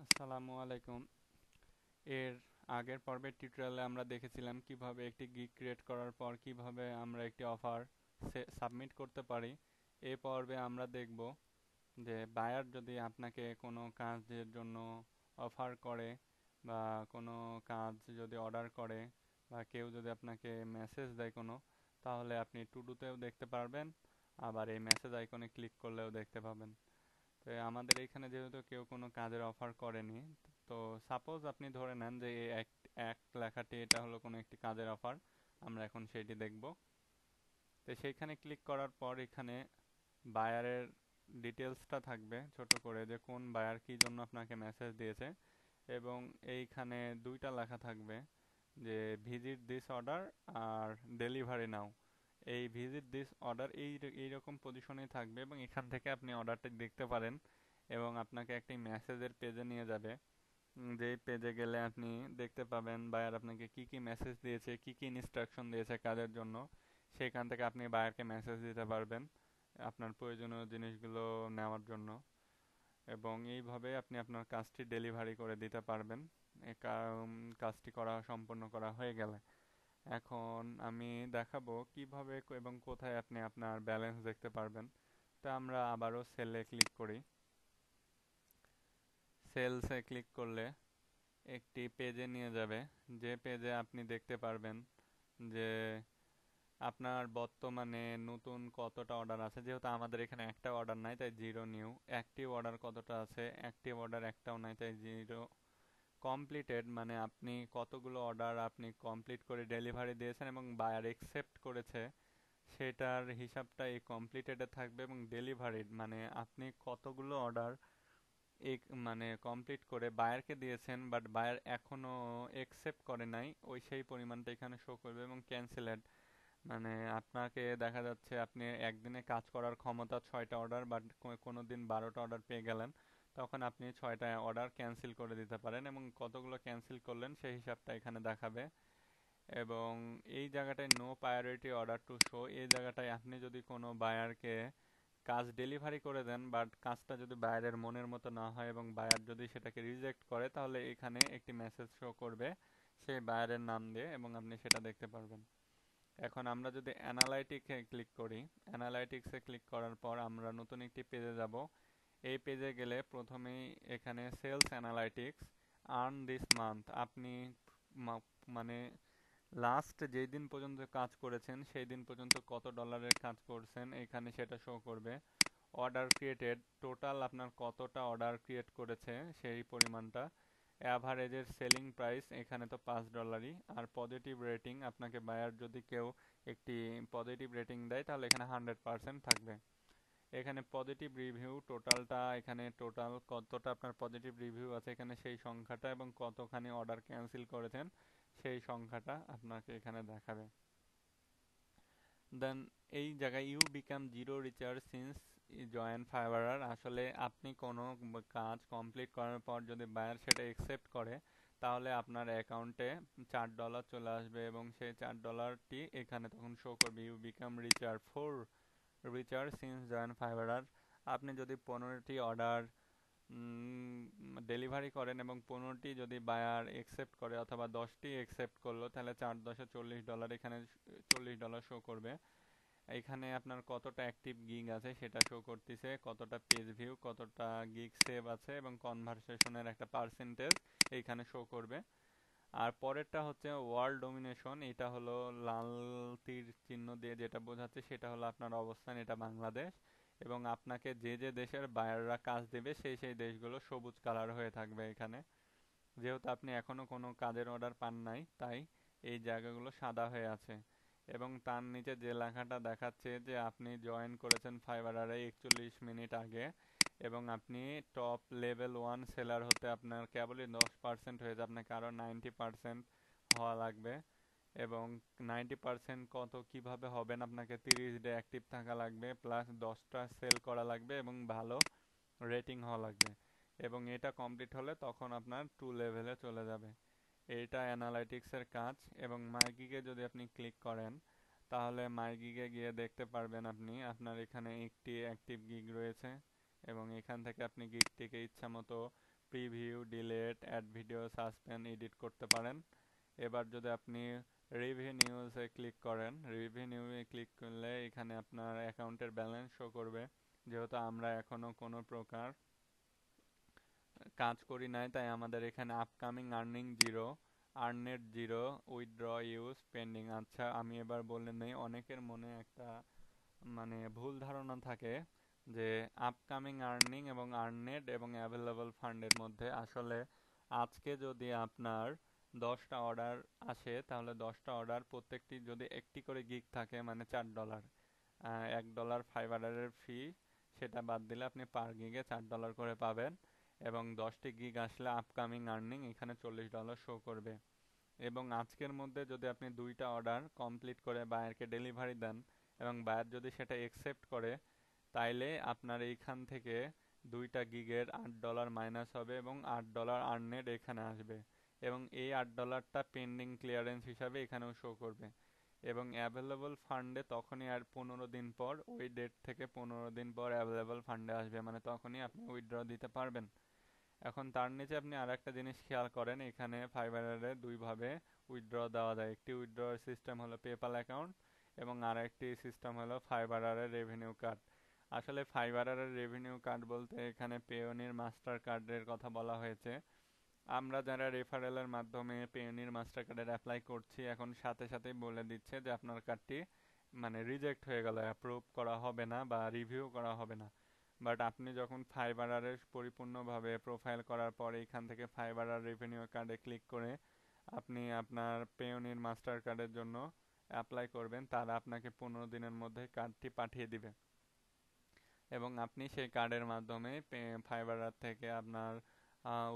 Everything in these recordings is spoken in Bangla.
আসসালামু আলাইকুম। এর আগের পর্বের টিউটোরিয়ালে আমরা দেখেছিলাম কিভাবে একটি গিগ ক্রিয়েট করার পর কিভাবে আমরা একটি অফার সাবমিট করতে পারি। এই পর্বে আমরা দেখব যে বায়ার যদি আপনাকে কোনো কাজের জন্য অফার করে বা কোনো কাজ যদি অর্ডার করে বা কেউ যদি আপনাকে মেসেজ দেয় কোনো, তাহলে আপনি টুডুতেও দেখতে পারবেন, আবার এই মেসেজ আইকনে ক্লিক করলেও দেখতে পাবেন। তো আমাদের এখানে যেহেতু কেউ কোনো কাজের অফার করেনি, তো সাপোজ আপনি ধরে নেন যে এই এক এক লেখাটি এটা হলো কোনো একটি কাজের অফার। আমরা এখন সেটি দেখব। তো সেইখানে ক্লিক করার পর এখানে বায়ারের ডিটেলসটা থাকবে ছোট করে, যে কোন বায়ার কী জন্য আপনাকে মেসেজ দিয়েছে, এবং এইখানে দুইটা লেখা থাকবে যে ভিজিট দিস অর্ডার আর ডেলিভারি নাও। এই ভিজিট দিস অর্ডার এইরকম পজিশনেই থাকবে এবং এখান থেকে আপনি অর্ডারটি দেখতে পারেন এবং আপনাকে একটি মেসেজের পেজে নিয়ে যাবে। যেই পেজে গেলে আপনি দেখতে পাবেন বায়ার আপনাকে কি কি মেসেজ দিয়েছে, কি কি ইনস্ট্রাকশন দিয়েছে কাজের জন্য। সেখান থেকে আপনি বায়ারকে মেসেজ দিতে পারবেন আপনার প্রয়োজনীয় জিনিসগুলো নেওয়ার জন্য, এবং এইভাবে আপনি আপনার কাজটি ডেলিভারি করে দিতে পারবেন কাজটি সম্পন্ন করা হয়ে গেলে। এখন আমি দেখাবো কিভাবে এবং কোথায় আপনি আপনার ব্যালেন্স দেখতে পারবেন। তো আমরা আবারও সেলে ক্লিক করি। সেলসে ক্লিক করলে একটি পেজে নিয়ে যাবে, যে পেজে আপনি দেখতে পারবেন যে আপনার বর্তমানে নতুন কতটা অর্ডার আছে। যেহেতু আমাদের এখানে একটা অর্ডার নাই তাই জিরো নিউ। অ্যাক্টিভ অর্ডার কতটা আছে, অ্যাক্টিভ অর্ডার একটাও নাই তাই জিরো। কমপ্লিটেড মানে আপনি কতগুলো অর্ডার আপনি কমপ্লিট করে ডেলিভারি দিয়েছেন এবং বায়ার একসেপ্ট করেছে, সেটার হিসাবটা এই কমপ্লিটেডে থাকবে। এবং ডেলিভারিড মানে আপনি কতগুলো অর্ডার মানে কমপ্লিট করে বায়ারকে দিয়েছেন বাট বায়ার এখনো একসেপ্ট করে নাই, ওই সেই পরিমাণটা এখানে শো করবে। এবং ক্যান্সেলেড মানে আপনাকে দেখা যাচ্ছে আপনি একদিনে কাজ করার ক্ষমতা 6টা অর্ডার, বাট কোনো দিন 12টা অর্ডার পেয়ে গেলেন, তখন আপনি 6টা অর্ডার ক্যান্সেল করে দিতে পারেন এবং কতগুলো ক্যান্সেল করলেন সেই হিসাবটা এখানে দেখাবে। এবং এই জায়গাটায় no priority order to show, এই জায়গাটায় আপনি যদি কোনো বায়ারকে কাজ ডেলিভারি করে দেন বাট কাজটা যদি বায়ারের মনের মতো না হয় এবং বায়ার যদি সেটাকে রিজেক্ট করে, তাহলে এখানে একটি মেসেজ শো করবে সেই বায়ারের নাম দিয়ে এবং আপনি সেটা দেখতে পারবেন। এখন আমরা যদি অ্যানালাইটিক্সে ক্লিক করি, অ্যানালাইটিক্সে ক্লিক করার পর আমরা নতুন একটি পেজে যাব। এই পেজে গেলে প্রথমেই এখানে sales analytics earn this month, আপনি মানে লাস্ট যেই দিন পর্যন্ত কাজ করেছেন সেই দিন পর্যন্ত কত ডলারের কাজ করছেন এখানে সেটা শো করবে। অর্ডার ক্রিয়েটেড, টোটাল আপনার কতটা অর্ডার ক্রিয়েট করেছে সেই পরিমাণটা। অ্যাভারেজের সেলিং প্রাইস এখানে তো $5। আর পজিটিভ রেটিং, আপনাকে বায়ার যদি কেউ একটি পজিটিভ রেটিং দেয় তাহলে এখানে 100% থাকবে। এখানে পজিটিভ রিভিউ টোটালটা, এখানে টোটাল কতটা আপনার পজিটিভ রিভিউ আছে এখানে সেই সংখ্যাটা, এবং কতখানি অর্ডার ক্যান্সেল করেছেন সেই সংখ্যাটা আপনাকে এখানে দেখাবে। দেন এই জায়গায় you become zero recharge since join ফাইবারার, আসলে আপনি কোনো কাজ কমপ্লিট করার পর যদি বায়ার সেটা একসেপ্ট করে তাহলে আপনার অ্যাকাউন্টে $4 চলে আসবে এবং সেই $4টি এখানে তখন শো করবে। You become recharge four recharge since join ফাইবারার, আপনি যদি 15টি অর্ডার ডেলিভারি করেন এবং 15টি যদি বায়ার একসেপ্ট করে অথবা 10টি একসেপ্ট করলো, তাহলে 4 × 10 = $40, এখানে $40 শো করবে। এখানে আপনার কতটা অ্যাক্টিভ গিগ আছে সেটা শো করতেছে, কতটা পেজ ভিউ, কতটা গিগ সেভ আছে এবং কনভারসেশনের একটা পার্সেন্টেজ এইখানে শো করবে। আর পরেরটা হচ্ছে ওয়ার্ল্ড ডোমিনেশন, এটা হলো লাল তীর চিহ্ন দিয়ে যেটা বোঝাচ্ছে সেটা হলো আপনার অবস্থান, এটা বাংলাদেশ। এবং আপনাকে যে যে দেশের বায়াররা কাজ দেবে সেই সেই দেশগুলো সবুজ কালার হয়ে থাকবে এখানে। যেহেতু আপনি এখনো কোনো কাজের অর্ডার পান নাই তাই এই জায়গাগুলো সাদা হয়ে আছে। এবং তার নিচে যে লেখাটা দেখাচ্ছে যে আপনি জয়েন করেছেন ফাইবারারে 41 মিনিট আগে এবং আপনি টপ লেভেল 1 সেলার হতে আপনার কেবলই 10% হয়েছে, আপনাকে আরও 90% হওয়া লাগবে। এবং 90% কত কিভাবে হবেন, আপনাকে 30 ডে অ্যাক্টিভ থাকা লাগবে, প্লাস 10টা সেল করা লাগবে এবং ভালো রেটিং হওয়া লাগবে। এবং এটা কমপ্লিট হলে তখন আপনার 2 লেভেলে চলে যাবে। এইটা অ্যানালাইটিক্সের কাজ। এবং মাইগিগে যদি আপনি ক্লিক করেন তাহলে মাইগিগে গিয়ে দেখতে পারবেন আপনি আপনার এখানে একটি অ্যাক্টিভ গিগ রয়েছে এবং এখান থেকে আপনি গিগটিকে ইচ্ছা মতো preview, delete, add video, suspend, edit করতে পারেন। এবার যদি আপনি রেভিনিউসে ক্লিক করেন, রেভিনিউয়ে ক্লিক করলে এখানে আপনার অ্যাকাউন্টের ব্যালেন্স শো করবে। যেহেতু আমরা এখনো কোনো প্রকার কাজ করি নাই, তাই আমাদের এখানে upcoming earning zero, earned zero, withdraw use pending. আচ্ছা, আমি এবার বলে নেই, অনেকের মনে একটা মানে ভুল ধারণা থাকে যে আপকামিং আর্নিং এবং আর্নেট এবং অ্যাভেলেবল ফান্ডের মধ্যে। আসলে আজকে যদি আপনার 10টা অর্ডার আসে, তাহলে 10টা অর্ডার প্রত্যেকটি যদি একটি করে গিগ থাকে মানে $4, $1 ফাইবারের ফি, সেটা বাদ দিলে আপনি পার গিগে $4 করে পাবেন। এবং 10টি গিগ আসলে আপকামিং আর্নিং এখানে $40 শো করবে। এবং আজকের মধ্যে যদি আপনি 2টা অর্ডার কমপ্লিট করে বায়ারকে ডেলিভারি দেন এবং বায়ার যদি সেটা একসেপ্ট করে, তাইলে আপনার এইখান থেকে 2টা গিগের $8 মাইনাস হবে এবং $8 আর্নেড এখানে আসবে। এবং এই $8টা পেন্ডিং ক্লিয়ারেন্স হিসাবে এখানেও শো করবে। এবং অ্যাভেলেবল ফান্ডে তখনই আর 15 দিন পর, ওই ডেট থেকে 15 দিন পর অ্যাভেলেবল ফান্ডে আসবে, মানে তখনই আপনি উইথড্র দিতে পারবেন। এখন তার নিচে আপনি আরেকটা জিনিস খেয়াল করেন, এখানে ফাইবারে দুইভাবে উইথড্র দেওয়া যায়। একটি উইথড্রর সিস্টেম হলো পেপাল অ্যাকাউন্ট এবং আরেকটি সিস্টেম হলো ফাইবারের রেভিনিউ কার্ড। আসলে ফাইবারের রেভিনিউ কার্ড বলতে এখানে পেওনির মাস্টার কার্ডের কথা বলা হয়েছে। আমরা যারা রেফারেলের মাধ্যমে পেওনির মাস্টার কার্ডের অ্যাপ্লাই করছি, এখন সাথে সাথেই বলে দিচ্ছে যে আপনার কার্ডটি মানে রিজেক্ট হয়ে গেল, অ্যাপ্রুভ করা হবে না বা রিভিউ করা হবে না। বাট আপনি যখন ফাইবারের পরিপূর্ণভাবে প্রোফাইল করার পর এখান থেকে ফাইবারার রেভিনিউ কার্ডে ক্লিক করে আপনি আপনার পেওনির মাস্টার কার্ডের জন্য অ্যাপ্লাই করবেন, তারা আপনাকে 15 দিনের মধ্যে কার্ডটি পাঠিয়ে দিবে এবং আপনি সেই কার্ডের মাধ্যমে ফাইবারার থেকে আপনার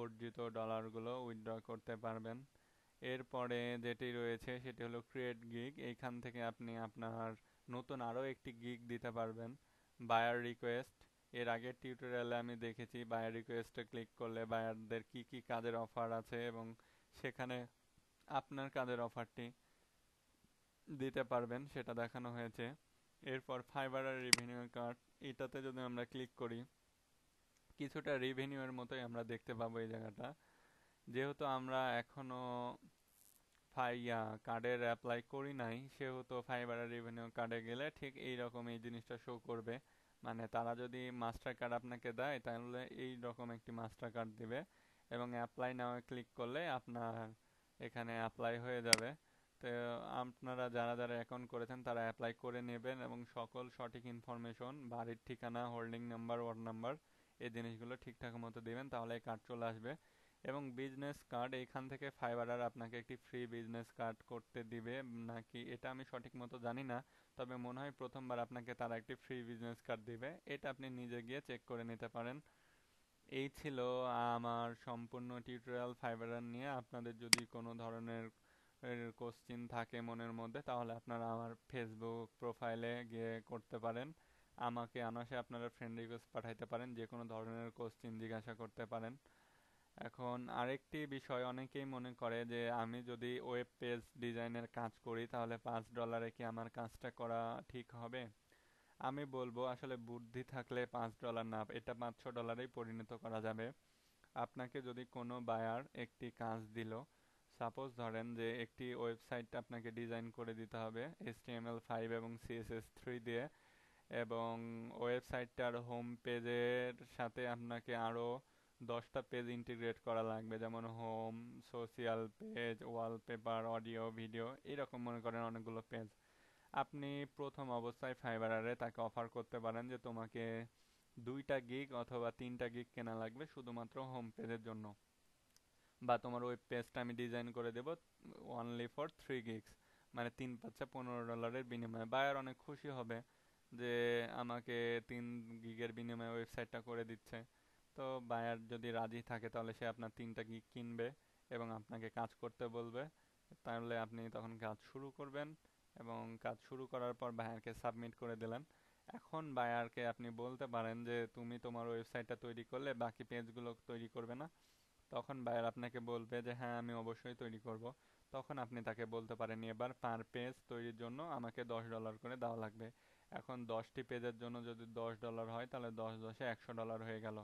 অর্জিত ডলারগুলো উইথড্র করতে পারবেন। এরপরে যেটি রয়েছে সেটি হলো ক্রিয়েট গিগ। এইখান থেকে আপনি আপনার নতুন আরও একটি গিগ দিতে পারবেন, বায়ার রিকোয়েস্ট। এর আগের টিউটোরিয়ালে আমি দেখেছি বায়ার রিকোয়েস্টে ক্লিক করলে বায়ারদের কি কি কাজের অফার আছে এবং সেখানে আপনার কাজের অফারটি দিতে পারবেন সেটা দেখানো হয়েছে। এরপর ফাইবারের রেভিনিউ কার্ড, এটাতে যদি আমরা ক্লিক করি, কিছুটা রেভিনিউয়ের মতোই আমরা দেখতে পাবো এই জায়গাটা। যেহেতু আমরা এখনো কার্ডের অ্যাপ্লাই করি নাই, সেহেতু ফাইবারের রেভিনিউ কার্ডে গেলে ঠিক এই রকম এই জিনিসটা শো করবে। মানে তারা যদি মাস্টার কার্ড আপনাকে দেয় তাহলে এই রকম একটি মাস্টার কার্ড দিবে এবং অ্যাপ্লাই নাও ক্লিক করলে আপনার এখানে অ্যাপ্লাই হয়ে যাবে। তো আপনারা যারা যারা অ্যাকাউন্ট করেছেন তারা অ্যাপ্লাই করে নেবেন এবং সকল সঠিক ইনফরমেশন, বাড়ির ঠিকানা, হোল্ডিং নাম্বার, ওয়ার্ড নাম্বার, এই জিনিসগুলো ঠিকঠাক মতো দিবেন, তাহলে এই কার্ড চলে আসবে। এবং বিজনেস কার্ড, এখান থেকে ফাইবারার আপনাকে একটি ফ্রি বিজনেস কার্ড করতে দিবে নাকি এটা আমি সঠিক মতো জানি না, তবে মনে হয় প্রথমবার আপনাকে তারা একটি ফ্রি বিজনেস কার্ড দিবে। এটা আপনি নিজে গিয়ে চেক করে নিতে পারেন। এই ছিল আমার সম্পূর্ণ টিউটোরিয়াল ফাইবারার নিয়ে। আপনাদের যদি কোনো ধরনের কোশ্চিন থাকে মনের মধ্যে, তাহলে আপনারা আমার ফেসবুক প্রোফাইলে গিয়ে করতে পারেন। আমাকে অনায়াসে আপনারা ফ্রেন্ড রিকোয়েস্ট পাঠাইতে পারেন, যে কোনো ধরনের কোশ্চিন জিজ্ঞাসা করতে পারেন। এখন আরেকটি বিষয়, অনেকেই মনে করে যে আমি যদি ওয়েব পেজ ডিজাইনের কাজ করি তাহলে $5 কি আমার কাজটা করা ঠিক হবে? আমি বলবো আসলে বুদ্ধি থাকলে $5 না, এটা $500-6 পরিণত করা যাবে। আপনাকে যদি কোনো বায়ার একটি কাজ দিল, সাপোজ ধরেন যে একটি ওয়েবসাইট আপনাকে ডিজাইন করে দিতে হবে HTML5 এবং CSS3 দিয়ে, এবং ওয়েবসাইটটার হোম পেজের সাথে আপনাকে আরও 10টা পেজ ইন্টিগ্রেট করা লাগবে, যেমন home, social page, wallpaper, audio, video, এরকম মনে করেন অনেকগুলো পেজ। আপনি প্রথম অবস্থায় ফাইবারে তাকে অফার করতে পারেন যে তোমাকে 2টা গিগ অথবা 3টা গিগ কেনা লাগবে শুধুমাত্র হোম পেজের জন্য, বা তোমার ওয়েব পেজটা আমি ডিজাইন করে দেব অনলি ফর 3 গিগস, মানে 3 × 5 = $15 বিনিময়ে। বায়ার অনেক খুশি হবে যে আমাকে 3 গিগের বিনিময়ে ওয়েবসাইটটা করে দিচ্ছে। তো বায়ার যদি রাজি থাকে তাহলে সে আপনার 3টা গিগ কিনবে এবং আপনাকে কাজ করতে বলবে। তাহলে আপনি তখন কাজ শুরু করবেন এবং কাজ শুরু করার পর বায়ারকে সাবমিট করে দিলেন। এখন বায়ারকে আপনি বলতে পারেন যে তুমি তোমার ওয়েবসাইটটা তৈরি করলে বাকি পেজগুলো তৈরি করবে না? তখন বায়ার আপনাকে বলবে যে হ্যাঁ আমি অবশ্যই তৈরি করব। তখন আপনি তাকে বলতে পারেন এবার পার পেজ তৈরির জন্য আমাকে $10 করে দেওয়া লাগবে। এখন 10টি পেজের জন্য যদি $10 হয় তাহলে 10 × 10 = $100 হয়ে গেল।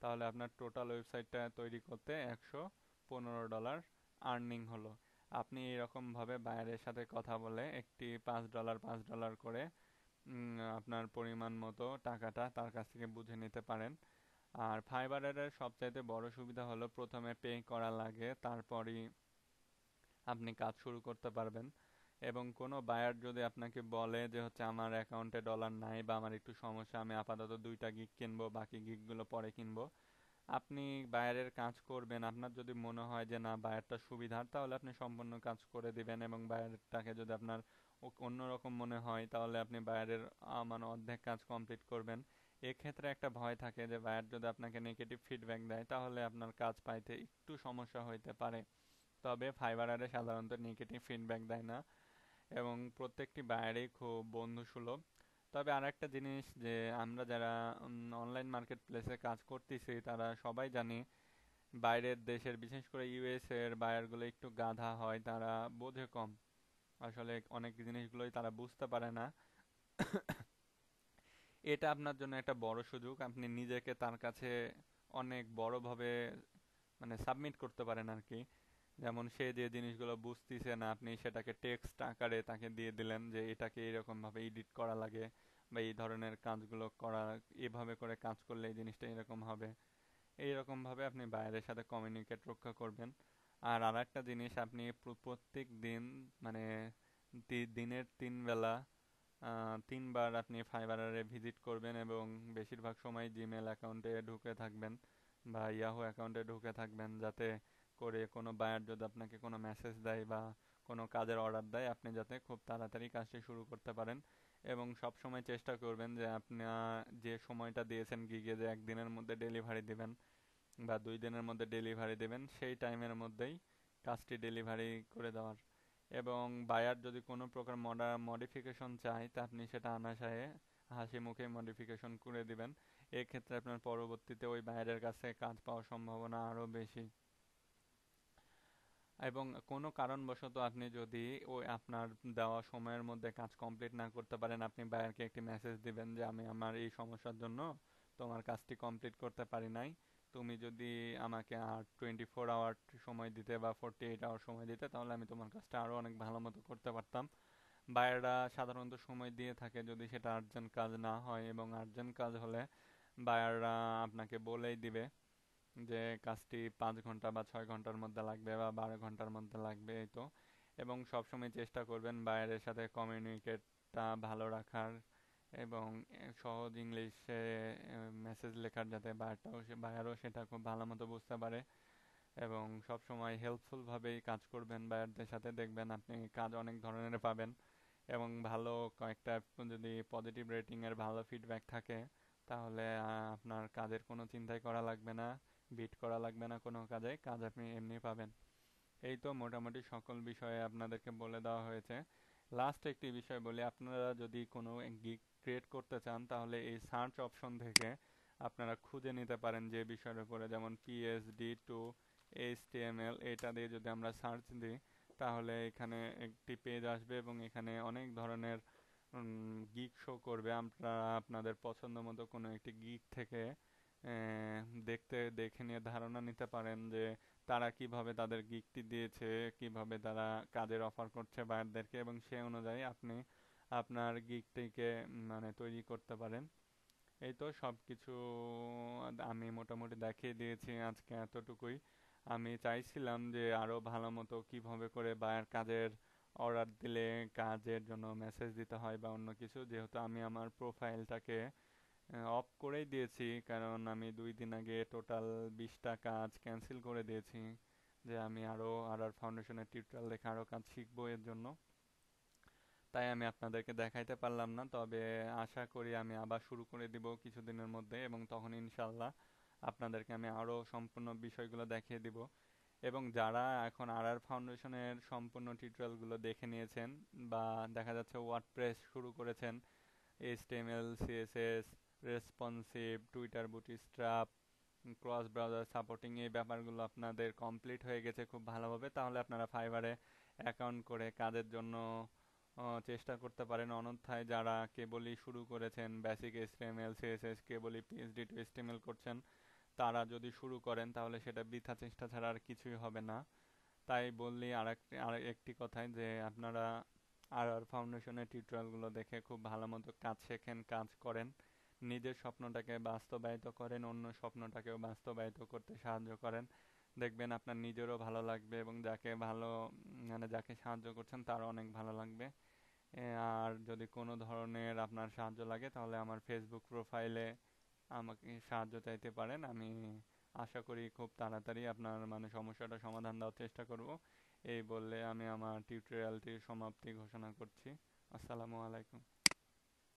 তাহলে আপনার টোটাল ওয়েবসাইটটা তৈরি করতে $115 আর্নিং হলো। আপনি এরকমভাবে বায়ারের সাথে কথা বলে একটি $5 করে আপনার পরিমাণ মতো টাকাটা তার কাছ থেকে বুঝে নিতে পারেন। আর ফাইবারের সবচাইতে বড় সুবিধা হলো প্রথমে পে করা লাগে, তারপরই আপনি কাজ শুরু করতে পারবেন। এবং কোনো বায়ার যদি আপনাকে বলে যে হচ্ছে আমার অ্যাকাউন্টে ডলার নাই বা আমার একটু সমস্যা, আমি আপাতত 2টা গিগ কিনবো, বাকি গিগগুলো পরে কিনবো, আপনি বায়ারের কাজ করবেন। আপনার যদি মনে হয় যে না বায়ারটা সুবিধার, তাহলে আপনি সম্পূর্ণ কাজ করে দিবেন। এবং বায়ারটাকে যদি আপনার অন্যরকম মনে হয়, তাহলে আপনি বায়ারের মানে অর্ধেক কাজ কমপ্লিট করবেন। এক্ষেত্রে একটা ভয় থাকে যে বায়ার যদি আপনাকে নেগেটিভ ফিডব্যাক দেয়, তাহলে আপনার কাজ পাইতে একটু সমস্যা হইতে পারে। তবে ফাইবারে সাধারণত নেগেটিভ ফিডব্যাক দেয় না এবং প্রত্যেকটি বায়ারই খুব বন্ধুসুলভ। তবে আরেকটা জিনিস যে আমরা যারা অনলাইন মার্কেট প্লেসে কাজ করতেছি তারা সবাই জানি বাইরের দেশের বিশেষ করে ইউএস এর বায়ারগুলো একটু গাধা হয়, তারা বোঝে কম। আসলে অনেক জিনিসগুলোই তারা বুঝতে পারে না। এটা আপনার জন্য একটা বড় সুযোগ, আপনি নিজেকে তার কাছে অনেক বড়ভাবে মানে সাবমিট করতে পারেন আর কি। যেমন সে যে জিনিসগুলো বুঝতেছে না, আপনি সেটাকে টেক্সট আকারে তাকে দিয়ে দিলেন যে এটাকে এরকম ভাবে এডিট করা লাগে বা এই ধরনের কাজগুলো করা, এভাবে করে কাজ করলে এই জিনিসটা এরকম হবে। এইরকম ভাবে আপনি বাইরের সাথে কমিউনিকেট রক্ষা করবেন। আর আরেকটা জিনিস, আপনি প্রত্যেক দিন মানে দিনের 3 বেলা 3বার আপনি ফাইবারে ভিজিট করবেন এবং বেশিরভাগ সময় জিমেল অ্যাকাউন্টে ঢুকে থাকবেন বা ইয়াহু অ্যাকাউন্টে ঢুকে থাকবেন, যাতে করে কোনো বায়ার যদি আপনাকে কোনো মেসেজ দেয় বা কোনো কাজের অর্ডার দেয়, আপনি যাতে খুব তাড়াতাড়ি কাজটি শুরু করতে পারেন। এবং সব সময় চেষ্টা করবেন যে আপনার যে সময়টা দিয়েছেন গিগে যে 1 দিনের মধ্যে ডেলিভারি দিবেন বা 2 দিনের মধ্যে ডেলিভারি দেবেন, সেই টাইমের মধ্যেই কাজটি ডেলিভারি করে দেওয়ার। এবং বায়ার যদি কোনো প্রকার মডিফিকেশন চায়, তা আপনি সেটা অনায়াসে হাসি মুখে মডিফিকেশন করে দিবেন। এক্ষেত্রে আপনার পরবর্তীতে ওই বায়ারের কাছে কাজ পাওয়ার সম্ভাবনা আরও বেশি। এবং কোনো কারণবশত আপনি যদি ওই আপনার দেওয়া সময়ের মধ্যে কাজ কমপ্লিট না করতে পারেন, আপনি বায়ারকে একটি মেসেজ দিবেন যে আমি আমার এই সমস্যার জন্য তোমার কাজটি কমপ্লিট করতে পারি নাই, তুমি যদি আমাকে আর 24 আওয়ার সময় দিতে বা 48 আওয়ার সময় দিতে, তাহলে আমি তোমার কাজটা আরও অনেক ভালো মতো করতে পারতাম। বায়াররা সাধারণত সময় দিয়ে থাকে যদি সেটা আর্জেন্ট কাজ না হয়, এবং আর্জেন্ট কাজ হলে বায়াররা আপনাকে বলেই দিবে যে কাজটি 5 ঘন্টা বা 6 ঘন্টার মধ্যে লাগবে বা 12 ঘন্টার মধ্যে লাগবে, এই তো। এবং সবসময় চেষ্টা করবেন বায়ারের সাথে কমিউনিকেটটা ভালো রাখার এবং সহজ ইংলিশে মেসেজ লেখার, যাতে বায়ারও সেটা খুব ভালো মতো বুঝতে পারে। এবং সবসময় হেল্পফুলভাবেই কাজ করবেন বায়ারদের সাথে, দেখবেন আপনি কাজ অনেক ধরনের পাবেন। এবং ভালো কয়েকটা যদি পজিটিভ রেটিংয়ের ভালো ফিডব্যাক থাকে, তাহলে আপনার কাজের কোনো চিন্তাই করা লাগবে না, বিট করা লাগবে না, কোনো কাজে কাজ আপনি এমনি পাবেন। এই তো মোটামুটি সকল বিষয়ে আপনাদেরকে বলে দেওয়া হয়েছে। লাস্ট একটি বিষয় বলি, আপনারা যদি কোনো গিগ ক্রিয়েট করতে চান, তাহলে এই সার্চ অপশন থেকে আপনারা খুঁজে নিতে পারেন যে বিষয়ের উপরে, যেমন PSD2 HTML, এটা দিয়ে যদি আমরা সার্চ দিই, তাহলে এখানে একটি পেজ আসবে এবং এখানে অনেক ধরনের গিগ শো করবে। আপনারা আপনাদের পছন্দ মতো কোনো একটি গিগ থেকে দেখে নিয়ে ধারণা নিতে পারেন যে তারা কিভাবে তাদের গিগটি দিয়েছে, কিভাবে তারা কাজের অফার করছে বায়ারদেরকে, এবং সেই অনুযায়ী আপনি আপনার গিগটিকে মানে তৈরি করতে পারেন। এই তো সব কিছু আমি মোটামুটি দেখিয়ে দিয়েছি আজকে, এতটুকুই। আমি চাইছিলাম যে আরো ভালো মতো কিভাবে করে বায়ার কাজের অর্ডার দিলে কাজের জন্য মেসেজ দিতে হয় বা অন্য কিছু, যেহেতু আমি আমার প্রোফাইলটাকে অফ করেই দিয়েছি, কারণ আমি 2 দিন আগে টোটাল 20টা কাজ ক্যান্সেল করে দিয়েছি, যে আমি আরো আর ফাউন্ডেশনের টিউটোরিয়াল দেখে আরো কাজ শিখবো এর জন্য। তাই আমি আপনাদেরকে দেখাইতে পারলাম না, তবে আশা করি আমি আবার শুরু করে দিব কিছুদিনের মধ্যে, এবং তখন ইনশাল্লাহ আপনাদেরকে আমি আরো সম্পূর্ণ বিষয়গুলো দেখিয়ে দিব। এবং যারা এখন ফাউন্ডেশনের সম্পূর্ণ টিউটোরিয়ালগুলো দেখে নিয়েছেন বা দেখা যাচ্ছে ওয়ার্ডপ্রেস শুরু করেছেন, HTML CSS responsive Twitter bootstrap cross browser supporting, এই ব্যাপারগুলো আপনাদের কমপ্লিট হয়ে গেছে খুব ভালোভাবে, তাহলে আপনারা ফাইবারে অ্যাকাউন্ট করে কাজের জন্য চেষ্টা করতে পারেন। অন্যথায় যারা কেবলই শুরু করেছেন বেসিক HTML CSS, কেবলই PSD2 HTML করছেন, তারা যদি শুরু করেন তাহলে সেটা বৃথা চেষ্টা ছাড়া আর কিছুই হবে না। তাই বললি আর একটি কথাই যে আপনারা আর ফাউন্ডেশনের টিউটোরিয়ালগুলো দেখে খুব ভালো মতো কাজ শেখেন, কাজ করেন, নিজের স্বপ্নটাকে বাস্তবায়িত করেন, অন্য স্বপ্নটাকেও বাস্তবায়িত করতে সাহায্য করেন। দেখবেন আপনার নিজেরও ভালো লাগবে এবং যাকে ভালো মানে যাকে সাহায্য করছেন তারও অনেক ভালো লাগবে। আর যদি কোনো ধরনের আপনার সাহায্য লাগে তাহলে আমার ফেসবুক প্রোফাইলে আমাকে সাহায্য চাইতে পারেন। আমি আশা করি খুব তাড়াতাড়ি আপনার মানে সমস্যাটা সমাধান দেওয়ার চেষ্টা করব। এই বললে আমি আমার টিউটোরিয়ালটির সমাপ্তি ঘোষণা করছি। আসসালামু আলাইকুম।